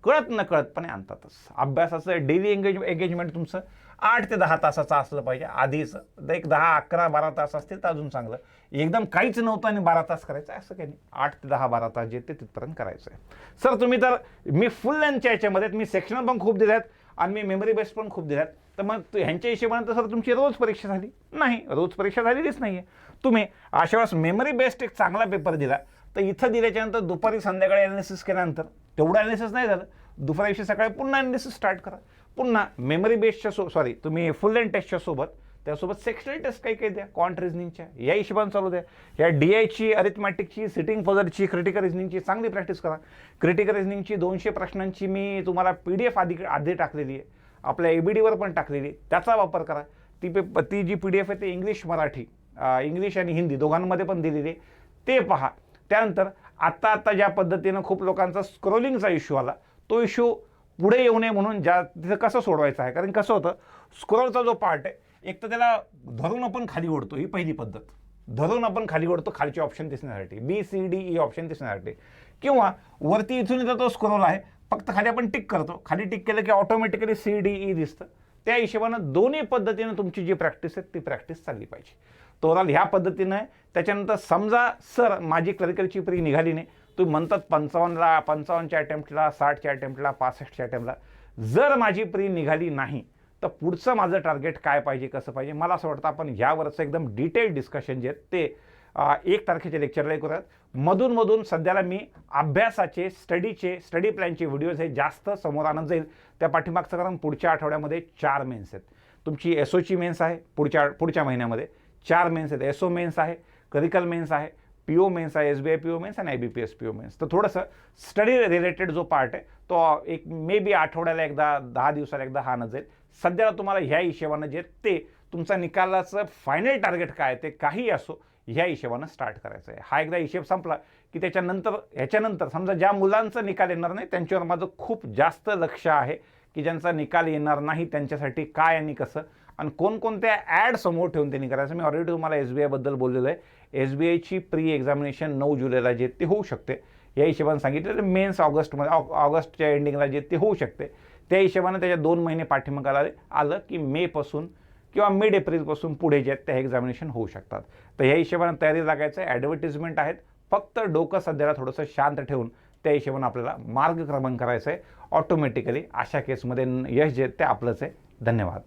कळत नकळतपणे आणतातच. अभ्यासाचं डेली एंगेजमेंट तुमचं 8 ते 10 तासाचं असलं पाहिजे. आधीच एक 10, 11, 12 तास असतील तर अजून चांगलं. एकदम काहीच नव्हतं आणि 12 तास करायचं असं काही नाही. 8 ते 10, 12 तास जे ते तिथपर्यंत करायचं आहे. सर तुम्ही तर मी फुल लेंथच्या याच्यामध्ये मी सेक्शनल पण खूप दिल्यात आणि मी मेमरी बेस पण खूप दिल्यात, तर मग ह्यांच्या हिशोबाने तर सर तुमची रोज परीक्षा झाली नाही, रोज परीक्षा झालेलीच नाही आहे. तुम्ही अशा वेळेस मेमरी बेस्ड एक चांगला पेपर दिला तर इथं दिल्याच्यानंतर दुपारी संध्याकाळी ॲनालिसिस केल्यानंतर तेवढं ॲनालिसिस नाही झालं, दुसऱ्या दिवशी सकाळी पुन्हा ॲनालिसिस स्टार्ट करा. पुन्हा मेमरी बेसच्या तुम्ही फुल लेंथ टेस्टच्या सोबत त्यासोबत सेक्शनल टेस्ट काही द्या, क्वांट रिझनिंगच्या या हिशोबाने चालू द्या. या DIची, अरिथमॅटिकची, सिटिंग पझलची, क्रिटिकल रिझनिंगची चांगली प्रॅक्टिस करा. क्रिटिकल रिझनिंगची 200 प्रश्नांची मी तुम्हाला PDF आधी टाकलेली आहे, आपल्या ABDवर पण टाकलेली आहे, त्याचा वापर करा. ती जी PDF आहे ती इंग्लिश मराठी, इंग्लिश आणि हिंदी दोघांमध्ये पण दिलेली आहे, ते पहा. त्यानंतर आता ज्या पद्धतीनं खूप लोकांचा स्क्रोलिंगचा इश्यू आला, तो इश्यू पुढे येऊ नये म्हणून तिथं कसं सोडवायचं आहे. कारण कसं होतं, स्क्रोलचा जो पार्ट आहे एक तर त्याला धरून आपण खाली ओढतो, ही पहिली पद्धत. धरून आपण खाली ओढतो खालचे ऑप्शन दिसण्यासाठी, BCDE ऑप्शन दिसण्यासाठी, किंवा वरती इथून इथं तो स्क्रोल आहे फक्त खाली आपण टिक करतो, खाली टिक केलं की ऑटोमॅटिकली CDE दिसतं. त्या हिशोबानं दोन्ही पद्धतीनं तुमची जी प्रॅक्टिस आहे ती प्रॅक्टिस चालली पाहिजे. ओव्हरऑल ह्या पद्धतीनं आहे. त्याच्यानंतर समजा सर माझी क्लरिकलची प्री निघाली नाही, तुम्ही म्हणतात 55च्या अटेम्प्टला, 60च्या अटेम्प्टला, 65च्या अटेम्प्टला, जर माझी प्री निघाली नाही तर पुढचं माझं टार्गेट काय पाहिजे, कसं पाहिजे, मला असं वाटतं आपण यावरचं एकदम डिटेल डिस्कशन जे आहेत ते 1 तारखेच्या लेक्चरला करूयात. मधून सध्याला मी अभ्यासाचे, स्टडी प्लॅनचे व्हिडिओज हे जास्त समोर आणत जाईल. त्या पाठीमागचं कारण पुढच्या आठवड्यामध्ये 4 मेन्स आहेत. तुमची एसओची मेन्स आहे पुढच्या महिन्यामध्ये, 4 मेन्स आहेत. एसओ मेन्स आहे, करिकल मेन्स आहे, पीओ मेन्स आहे, SBI पीओ मेन्स आणि IBPS पीओ मेन्स. तर थोडंसं स्टडी रिलेटेड जो पार्ट आहे तो एक मे बी आठवड्याला एकदा, 10 दिवसाला एकदा हा आणत जाईल. सध्याला तुम्हाला ह्या हिशोबानं जे ते तुमचा निकालाचं फायनल टार्गेट काय ते काही असो ह्या हिशोबानं स्टार्ट करायचं आहे. हा एकदा हिशेब संपला की ह्याच्यानंतर समजा ज्या मुलांचं निकाल येणार नाही त्यांच्यावर माझं खूप जास्त लक्ष आहे की ज्यांचा निकाल येणार नाही त्यांच्यासाठी काय आणि कसं आणि कोणकोणत्या ॲड समोर ठेवून त्यांनी करायचं. मी ऑलरेडी तुम्हाला SBI बद्दल बोललेलं आहे. SBIची प्री एक्झामिनेशन 9 जुलैला जे ते होऊ शकते या हिशोबाने सांगितलेलं. मेन्स ऑगस्टच्या एंडिंगला जे ते होऊ शकते. त्या हिशोबाने त्याच्या 2 महिने पाठीमागाला आलं की मेपासून किंवा मिड एप्रिलपासून पुढे जे आहेत त्या एक्झामिनेशन होऊ शकतात. तर ह्या हिशोबाने तयारी लागायचं आहे. ॲडव्हर्टिजमेंट आहेत, फक्त डोकं सध्याला थोडंसं शांत ठेवून त्या हिशोबाने आपल्याला मार्गक्रमण करायचं आहे. ऑटोमॅटिकली अशा केसमध्ये यश जे ते आपलंच आहे. धन्यवाद.